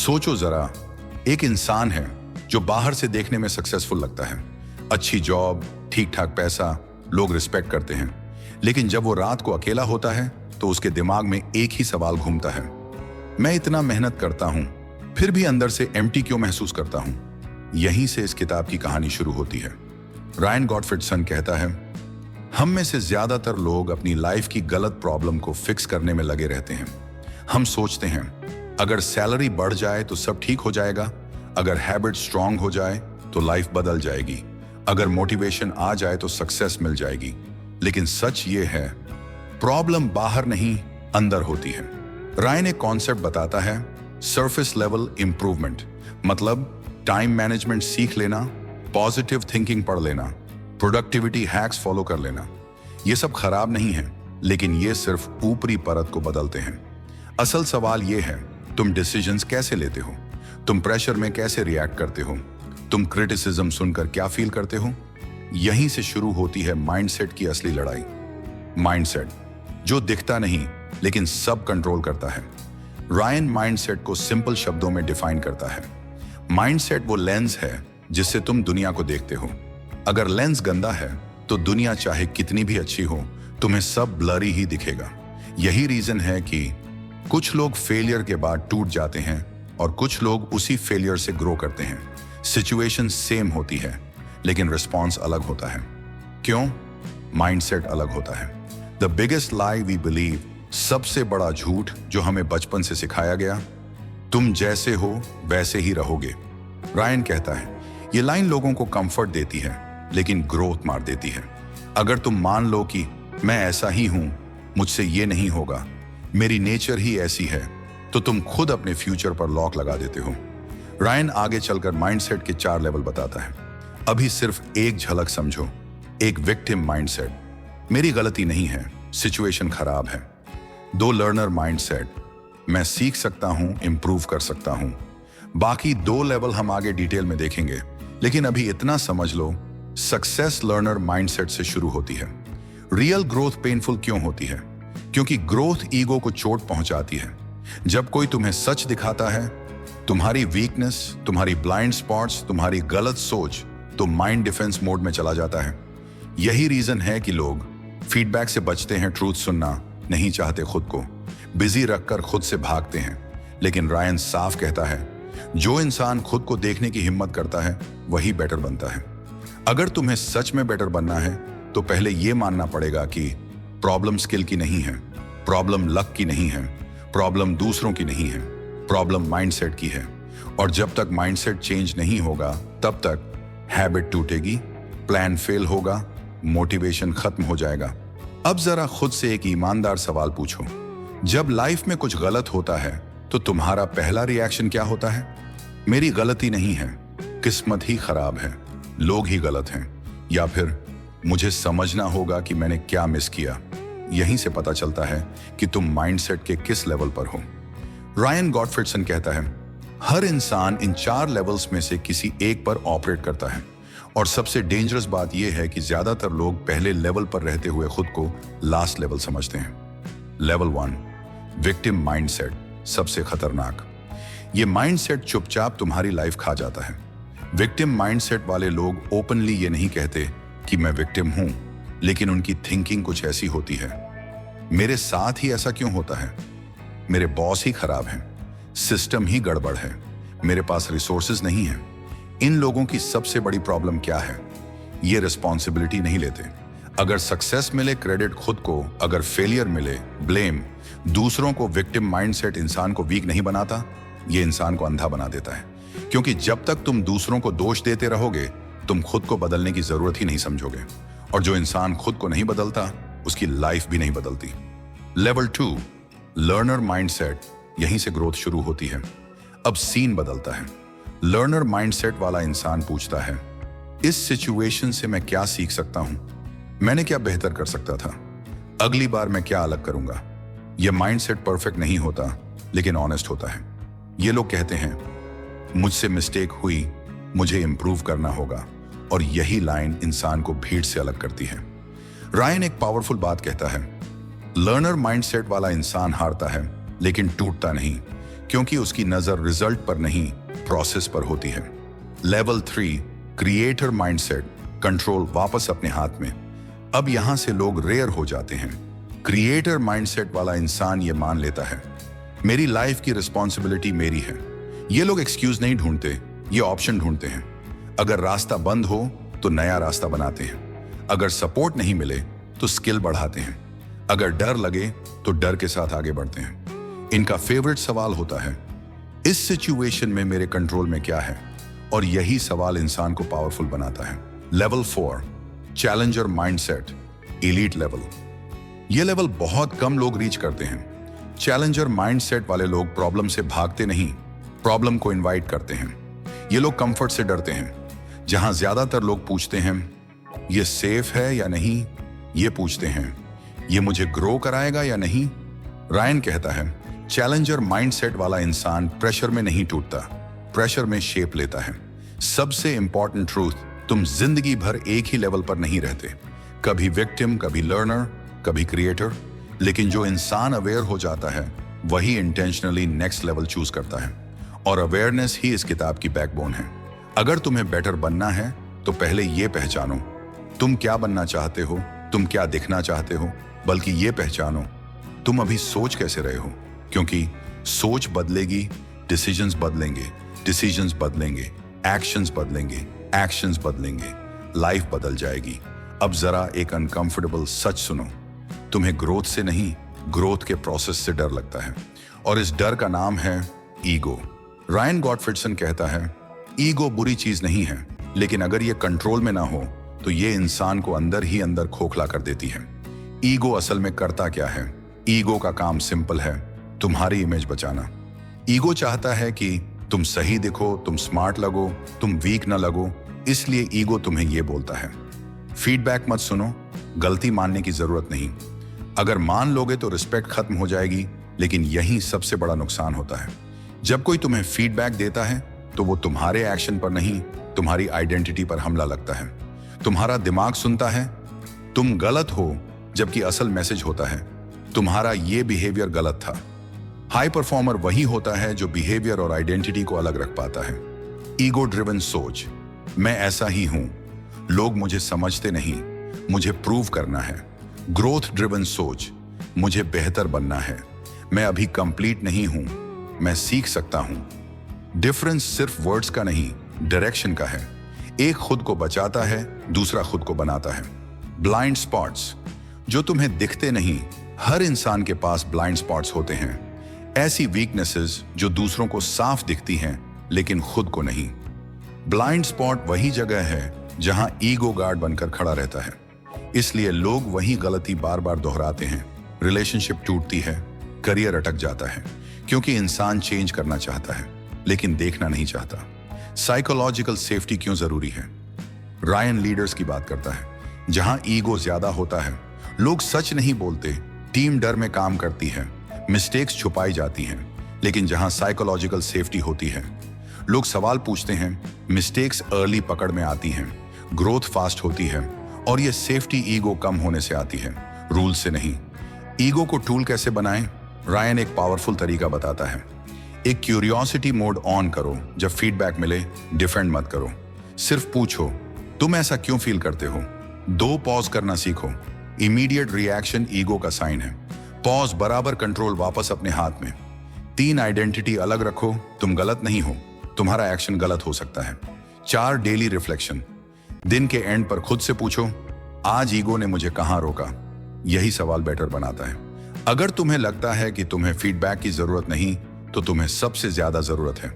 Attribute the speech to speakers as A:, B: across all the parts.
A: सोचो जरा, एक इंसान है जो बाहर से देखने में सक्सेसफुल लगता है, अच्छी जॉब, ठीक ठाक पैसा, लोग रिस्पेक्ट करते हैं। लेकिन जब वो रात को अकेला होता है तो उसके दिमाग में एक ही सवाल घूमता है, मैं इतना मेहनत करता हूं फिर भी अंदर से एम्प्टी क्यों महसूस करता हूं। यहीं से इस किताब की कहानी शुरू होती है। रायन गॉटफ्रिडसन कहता है, हम में से ज्यादातर लोग अपनी लाइफ की गलत प्रॉब्लम को फिक्स करने में लगे रहते हैं। हम सोचते हैं अगर सैलरी बढ़ जाए तो सब ठीक हो जाएगा, अगर हैबिट स्ट्रांग हो जाए तो लाइफ बदल जाएगी, अगर मोटिवेशन आ जाए तो सक्सेस मिल जाएगी। लेकिन सच ये है, प्रॉब्लम बाहर नहीं अंदर होती है। रायन एक कॉन्सेप्ट बताता है, सरफेस लेवल इंप्रूवमेंट, मतलब टाइम मैनेजमेंट सीख लेना, पॉजिटिव थिंकिंग पढ़ लेना, प्रोडक्टिविटी हैक्स फॉलो कर लेना। ये सब खराब नहीं है, लेकिन ये सिर्फ ऊपरी परत को बदलते हैं। असल सवाल ये है, तुम डिसीजंस कैसे लेते हो, तुम प्रेशर में कैसे रिएक्ट करते हो, तुम क्रिटिसिज्म सुनकर क्या फील करते हो। यहीं से शुरू होती है माइंडसेट की असली लड़ाई। माइंडसेट जो दिखता नहीं लेकिन सब कंट्रोल करता है। रायन माइंडसेट को सिंपल शब्दों में डिफाइन करता है, माइंडसेट वो लेंस है जिससे तुम दुनिया को देखते हो। अगर लेंस गंदा है तो दुनिया चाहे कितनी भी अच्छी हो, तुम्हें सब ब्लरी ही दिखेगा। यही रीजन है कि कुछ लोग फेलियर के बाद टूट जाते हैं और कुछ लोग उसी फेलियर से ग्रो करते हैं। सिचुएशन सेम होती है लेकिन रिस्पॉन्स अलग होता है। क्यों? माइंडसेट अलग होता है। The biggest lie we believe, सबसे बड़ा झूठ जो हमें बचपन से सिखाया गया, तुम जैसे हो वैसे ही रहोगे। रायन कहता है, ये लाइन लोगों को कंफर्ट देती है लेकिन ग्रोथ मार देती है। अगर तुम मान लो कि मैं ऐसा ही हूं, मुझसे ये नहीं होगा, मेरी नेचर ही ऐसी है, तो तुम खुद अपने फ्यूचर पर लॉक लगा देते हो। रायन आगे चलकर माइंडसेट के 4 लेवल बताता है। अभी सिर्फ एक झलक समझो। एक विक्टिम माइंडसेट, मेरी गलती नहीं है, सिचुएशन खराब है। 2 लर्नर माइंडसेट, मैं सीख सकता हूं, इंप्रूव कर सकता हूं। बाकी 2 लेवल हम आगे डिटेल में देखेंगे, लेकिन अभी इतना समझ लो, सक्सेस लर्नर माइंडसेट से शुरू होती है। रियल ग्रोथ पेनफुल क्यों होती है? क्योंकि ग्रोथ ईगो को चोट पहुंचाती है। जब कोई तुम्हें सच दिखाता है, तुम्हारी वीकनेस, तुम्हारी ब्लाइंड स्पॉट्स, तुम्हारी गलत सोच, तो माइंड डिफेंस मोड में चला जाता है। यही रीजन है कि लोग फीडबैक से बचते हैं, ट्रूथ सुनना नहीं चाहते, खुद को बिजी रखकर खुद से भागते हैं। लेकिन रायन साफ कहता है, जो इंसान खुद को देखने की हिम्मत करता है वही बेटर बनता है। अगर तुम्हें सच में बेटर बनना है तो पहले यह मानना पड़ेगा कि प्रॉब्लम स्किल की नहीं है, प्रॉब्लम लक की नहीं है, प्रॉब्लम दूसरों की नहीं है, प्रॉब्लम माइंडसेट की है। और जब तक माइंडसेट चेंज नहीं होगा तब तक हैबिट टूटेगी, प्लान फेल होगा, मोटिवेशन खत्म हो जाएगा। अब जरा खुद से एक ईमानदार सवाल पूछो, जब लाइफ में कुछ गलत होता है तो तुम्हारा पहला रिएक्शन क्या होता है? मेरी गलती नहीं है, किस्मत ही खराब है, लोग ही गलत हैं, या फिर मुझे समझना होगा कि मैंने क्या मिस किया। यहीं से पता चलता है कि तुम माइंडसेट के किस लेवल पर हो। रायन गॉटफ्रिडसन कहता है, हर इंसान इन 4 लेवल्स में से किसी एक पर ऑपरेट करता है। और सबसे डेंजरस बात यह है कि ज्यादातर लोग पहले लेवल पर रहते हुए खुद को लास्ट लेवल समझते हैं। लेवल 1, विक्टिम माइंडसेट, सबसे खतरनाक। ये माइंडसेट चुपचाप तुम्हारी लाइफ खा जाता है। विक्टिम माइंडसेट वाले लोग ओपनली ये नहीं कहते कि मैं विक्टिम हूं, लेकिन उनकी थिंकिंग कुछ ऐसी होती है, मेरे साथ ही ऐसा क्यों होता है, मेरे बॉस ही खराब हैं, सिस्टम ही गड़बड़ है, मेरे पास रिसोर्सेज नहीं है। इन लोगों की सबसे बड़ी प्रॉब्लम क्या है? ये रिस्पॉन्सिबिलिटी नहीं लेते। अगर सक्सेस मिले क्रेडिट खुद को, अगर फेलियर मिले ब्लेम दूसरों को। विक्टिम माइंडसेट इंसान को वीक नहीं बनाता, ये इंसान को अंधा बना देता है। क्योंकि जब तक तुम दूसरों को दोष देते रहोगे, तुम खुद को बदलने की जरूरत ही नहीं समझोगे। और जो इंसान खुद को नहीं बदलता, उसकी लाइफ भी नहीं बदलती। लेवल 2, लर्नर माइंडसेट, यहीं से ग्रोथ शुरू होती है। अब सीन बदलता है। लर्नर माइंडसेट वाला इंसान पूछता है, इस सिचुएशन से मैं क्या सीख सकता हूं, मैंने क्या बेहतर कर सकता था, अगली बार मैं क्या अलग करूंगा। यह माइंडसेट परफेक्ट नहीं होता, लेकिन ऑनेस्ट होता है। ये लोग कहते हैं, मुझसे मिस्टेक हुई, मुझे इंप्रूव करना होगा। और यही लाइन इंसान को भीड़ से अलग करती है। रायन एक पावरफुल बात कहता है, लर्नर माइंडसेट वाला इंसान हारता है लेकिन टूटता नहीं, क्योंकि उसकी नजर रिजल्ट पर नहीं, प्रोसेस पर होती है। लेवल 3, क्रिएटर माइंडसेट, कंट्रोल वापस अपने हाथ में। अब यहां से लोग रेयर हो जाते हैं। क्रिएटर माइंडसेट वाला इंसान ये मान लेता है, मेरी लाइफ की रिस्पॉन्सिबिलिटी मेरी है। ये लोग एक्सक्यूज नहीं ढूंढते, ये ऑप्शन ढूंढते हैं। अगर रास्ता बंद हो तो नया रास्ता बनाते हैं। अगर सपोर्ट नहीं मिले तो स्किल बढ़ाते हैं। अगर डर लगे तो डर के साथ आगे बढ़ते हैं। इनका फेवरेट सवाल होता है, इस सिचुएशन में मेरे कंट्रोल में क्या है? और यही सवाल इंसान को पावरफुल बनाता है। Level 4, challenger mindset, elite level. ये लेवल बहुत कम लोग रीच करते हैं। चैलेंजर माइंडसेट वाले लोग प्रॉब्लम से भागते नहीं, प्रॉब्लम को इनवाइट करते हैं। ये लोग कंफर्ट से डरते हैं। जहां ज्यादातर लोग पूछते हैं ये सेफ है या नहीं, ये पूछते हैं ये मुझे ग्रो कराएगा या नहीं। रायन कहता है, चैलेंजर माइंडसेट वाला इंसान प्रेशर में नहीं टूटता, प्रेशर में शेप लेता है। सबसे इंपॉर्टेंट ट्रूथ, तुम जिंदगी भर एक ही लेवल पर नहीं रहते। कभी विक्टिम, कभी लर्नर, कभी क्रिएटर। लेकिन जो इंसान अवेयर हो जाता है वही इंटेंशनली नेक्स्ट लेवल चूज करता है। और अवेयरनेस ही इस किताब की बैकबोन है। अगर तुम्हें बेटर बनना है तो पहले ये पहचानो तुम क्या बनना चाहते हो, तुम क्या दिखना चाहते हो। बल्कि ये पहचानो तुम अभी सोच कैसे रहे हो, क्योंकि सोच बदलेगी, डिसीजंस बदलेंगे, डिसीजंस बदलेंगे, एक्शंस बदलेंगे, एक्शंस बदलेंगे, लाइफ बदल जाएगी। अब जरा एक अनकंफर्टेबल सच सुनो, तुम्हें ग्रोथ से नहीं, ग्रोथ के प्रोसेस से डर लगता है, और इस डर का नाम है ईगो। रायन गॉटफ्रिडसन कहता है, ईगो बुरी चीज नहीं है, लेकिन अगर ये कंट्रोल में ना हो तो ये इंसान को अंदर ही अंदर खोखला कर देती है। ईगो असल में करता क्या है? ईगो का काम सिंपल है, तुम्हारी इमेज बचाना। ईगो चाहता है कि तुम सही दिखो, तुम स्मार्ट लगो, तुम वीक ना लगो। इसलिए ईगो तुम्हें यह बोलता है, फीडबैक मत सुनो, गलती मानने की जरूरत नहीं। अगर मान लोगे तो रिस्पेक्ट खत्म हो जाएगी। लेकिन यही सबसे बड़ा नुकसान होता है। जब कोई तुम्हें फीडबैक देता है तो वो तुम्हारे एक्शन पर नहीं, तुम्हारी आइडेंटिटी पर हमला लगता है। तुम्हारा दिमाग सुनता है तुम गलत हो, जबकि असल मैसेज होता है तुम्हारा ये बिहेवियर गलत था। हाई परफॉर्मर वही होता है जो बिहेवियर और आइडेंटिटी को अलग रख पाता है। ईगो ड्रिवन सोच, मैं ऐसा ही हूं, लोग मुझे समझते नहीं, मुझे प्रूव करना है। ग्रोथ ड्रिवन सोच, मुझे बेहतर बनना है, मैं अभी कंप्लीट नहीं हूं, मैं सीख सकता हूं। डिफरेंस सिर्फ वर्ड्स का नहीं, डायरेक्शन का है। एक खुद को बचाता है, दूसरा खुद को बनाता है। ब्लाइंड स्पॉट्स, जो तुम्हें दिखते नहीं, हर इंसान के पास ब्लाइंड स्पॉट्स होते हैं। ऐसी वीकनेसेस जो दूसरों को साफ दिखती हैं लेकिन खुद को नहीं। ब्लाइंड स्पॉट वही जगह है जहां ईगो गार्ड बनकर खड़ा रहता है। इसलिए लोग वही गलती बार बार दोहराते हैं। रिलेशनशिप टूटती है, करियर अटक जाता है, क्योंकि इंसान चेंज करना चाहता है लेकिन देखना नहीं चाहता। साइकोलॉजिकल सेफ्टी क्यों जरूरी है? रायन लीडर्स की बात करता है, जहां ईगो ज्यादा होता है, लोग सच नहीं बोलते, टीम डर में काम करती है, मिस्टेक्स छुपाई जाती हैं। लेकिन जहां साइकोलॉजिकल सेफ्टी होती है, लोग सवाल पूछते हैं, मिस्टेक्स अर्ली पकड़ में आती हैं, ग्रोथ फास्ट होती है, और ये सेफ्टी ईगो कम होने से आती है, रूल से नहीं। ईगो को टूल कैसे बनाएं? रायन एक पावरफुल तरीका बताता है। एक क्यूरियोसिटी मोड ऑन करो, जब फीडबैक मिले डिफेंड मत करो, सिर्फ पूछो तुम ऐसा क्यों फील करते हो। 2 पॉज करना सीखो। इमीडिएट रिएक्शन ईगो का साइन है, पॉज बराबर कंट्रोल वापस अपने हाथ में। 3 आइडेंटिटी अलग रखो, तुम गलत नहीं हो, तुम्हारा एक्शन गलत हो सकता है। 4 डेली रिफ्लेक्शन, दिन के एंड पर खुद से पूछो, आज ईगो ने मुझे कहां रोका। यही सवाल बेटर बनाता है। अगर तुम्हें लगता है कि तुम्हें फीडबैक की जरूरत नहीं, तो तुम्हें सबसे ज्यादा जरूरत है।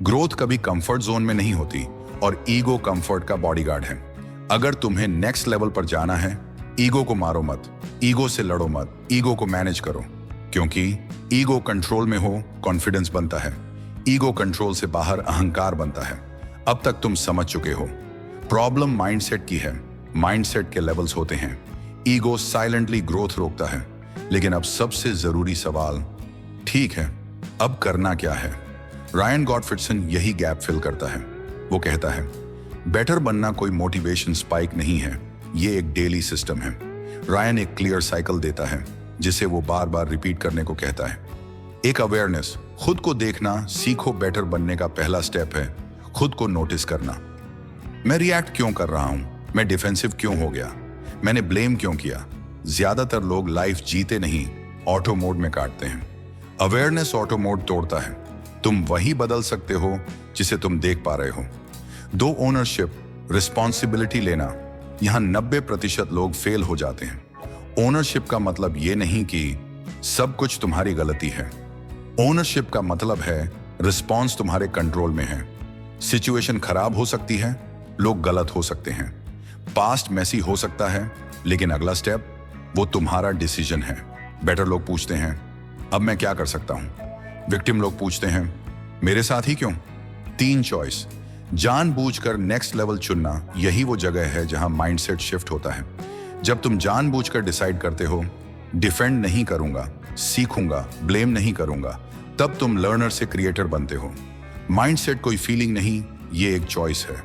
A: ग्रोथ कभी कंफर्ट जोन में नहीं होती, और ईगो कंफर्ट का बॉडीगार्ड है। अगर तुम्हें नेक्स्ट लेवल पर जाना है, ईगो को मारो मत, ईगो से लड़ो मत, ईगो को मैनेज करो। क्योंकि ईगो कंट्रोल में हो, कॉन्फिडेंस बनता है। ईगो कंट्रोल से बाहर अहंकार बनता है। अब तक तुम समझ चुके हो, प्रॉब्लम माइंडसेट की है। माइंडसेट के लेवल्स होते हैं। ईगो साइलेंटली ग्रोथ रोकता है। लेकिन अब सबसे जरूरी सवाल, ठीक है, अब करना क्या है? रायन गॉटफ्रिडसन यही गैप फिल करता है। वो कहता है, बेटर बनना कोई मोटिवेशन स्पाइक नहीं है, ये एक डेली सिस्टम है। रायन एक क्लियर साइकिल देता है जिसे वो बार बार रिपीट करने को कहता है। एक अवेयरनेस, खुद को देखना सीखो। बेटर बनने का पहला स्टेप है खुद को नोटिस करना। मैं रिएक्ट क्यों कर रहा हूं? मैं डिफेंसिव क्यों हो गया? मैंने ब्लेम क्यों किया? ज्यादातर लोग लाइफ जीते नहीं, ऑटो मोड में काटते हैं। अवेयरनेस ऑटो मोड तोड़ता है। तुम वही बदल सकते हो जिसे तुम देख पा रहे हो। दो ओनरशिप, रिस्पॉन्सिबिलिटी लेना। यहां 90% लोग फेल हो जाते हैं। ओनरशिप का मतलब यह नहीं कि सब कुछ तुम्हारी गलती है। ओनरशिप का मतलब है रिस्पॉन्स तुम्हारे कंट्रोल में है। सिचुएशन खराब हो सकती है, लोग गलत हो सकते हैं, पास्ट मैसी हो सकता है, लेकिन अगला स्टेप वो तुम्हारा डिसीजन है। बेटर लोग पूछते हैं अब मैं क्या कर सकता हूं? विक्टिम लोग पूछते हैं मेरे साथ ही क्यों? 3 चॉइस। जानबूझकर नेक्स्ट लेवल चुनना, यही वो जगह है जहां माइंडसेट शिफ्ट होता है। जब तुम जानबूझकर डिसाइड करते हो डिफेंड नहीं करूंगा, सीखूंगा, ब्लेम नहीं करूंगा, तब तुम लर्नर से क्रिएटर बनते हो। माइंडसेट कोई फीलिंग नहीं, ये एक चॉइस है।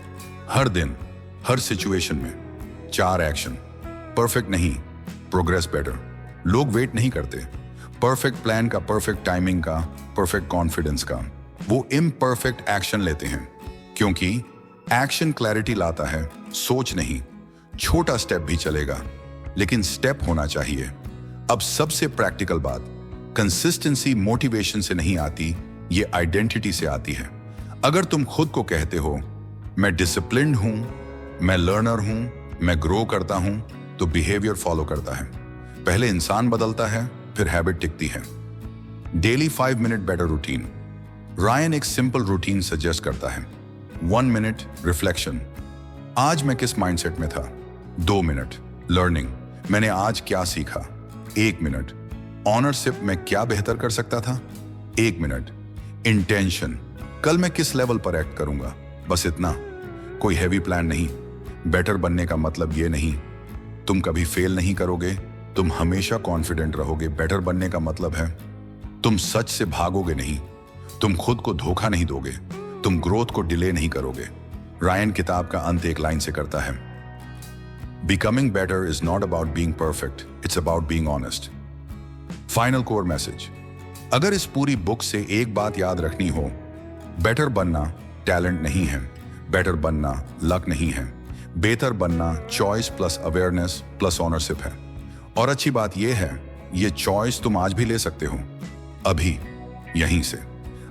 A: हर दिन, हर सिचुएशन में 4 एक्शन। परफेक्ट नहीं, प्रोग्रेस बेटर। लोग वेट नहीं करते परफेक्ट प्लान का, परफेक्ट टाइमिंग का, परफेक्ट कॉन्फिडेंस का। वो इम्परफेक्ट एक्शन लेते हैं क्योंकि एक्शन क्लैरिटी लाता है, सोच नहीं। छोटा स्टेप भी चलेगा, लेकिन स्टेप होना चाहिए। अब सबसे प्रैक्टिकल बात, कंसिस्टेंसी मोटिवेशन से नहीं आती, ये आइडेंटिटी से आती है। अगर तुम खुद को कहते हो मैं डिसिप्लिन्ड हूं, मैं लर्नर हूं, मैं ग्रो करता हूं, तो बिहेवियर फॉलो करता है। पहले इंसान बदलता है, फिर हैबिट टिकती है। Daily 5 minute better routine. Ryan एक सिंपल रूटीन सजेस्ट करता है। 1 मिनट रिफ्लेक्शन, आज मैं किस माइंडसेट में था। 2 मिनट लर्निंग, मैंने आज क्या सीखा। 1 मिनट ऑनरशिप, मैं क्या बेहतर कर सकता था। 1 मिनट इंटेंशन, कल मैं किस लेवल पर एक्ट करूंगा। बस इतना, कोई हैवी प्लान नहीं। बेटर बनने का मतलब ये नहीं तुम कभी फेल नहीं करोगे, तुम हमेशा कॉन्फिडेंट रहोगे। बेटर बनने का मतलब है तुम सच से भागोगे नहीं, तुम खुद को धोखा नहीं दोगे, तुम ग्रोथ को डिले नहीं करोगे। रायन किताब का अंत एक लाइन से करता है, becoming better is not about being perfect, it's about being honest. Final core message, अगर इस पूरी बुक से एक बात याद रखनी हो, बेटर बनना टैलेंट नहीं है, बेटर बनना लक नहीं है, बेहतर बनना choice plus awareness plus ownership है। और अच्छी बात यह है, ये चॉइस तुम आज भी ले सकते हो, अभी, यहीं से।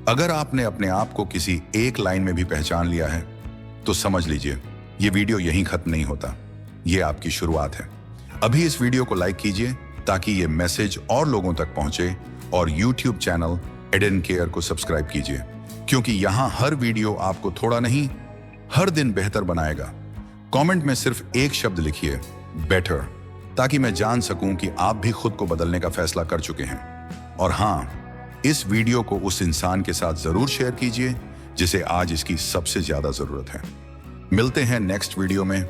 A: अगर आपने अपने आप को किसी एक लाइन में भी पहचान लिया है, तो समझ लीजिए ये वीडियो यहीं खत्म नहीं होता, ये आपकी शुरुआत है। अभी इस वीडियो को लाइक कीजिए ताकि ये मैसेज और लोगों तक पहुंचे, और YouTube चैनल एडन केयर को सब्सक्राइब कीजिए, क्योंकि यहां हर वीडियो आपको थोड़ा नहीं, हर दिन बेहतर बनाएगा। कमेंट में सिर्फ एक शब्द लिखिए, बेटर, ताकि मैं जान सकूं कि आप भी खुद को बदलने का फैसला कर चुके हैं। और हाँ, इस वीडियो को उस इंसान के साथ जरूर शेयर कीजिए जिसे आज इसकी सबसे ज्यादा जरूरत है। मिलते हैं नेक्स्ट वीडियो में।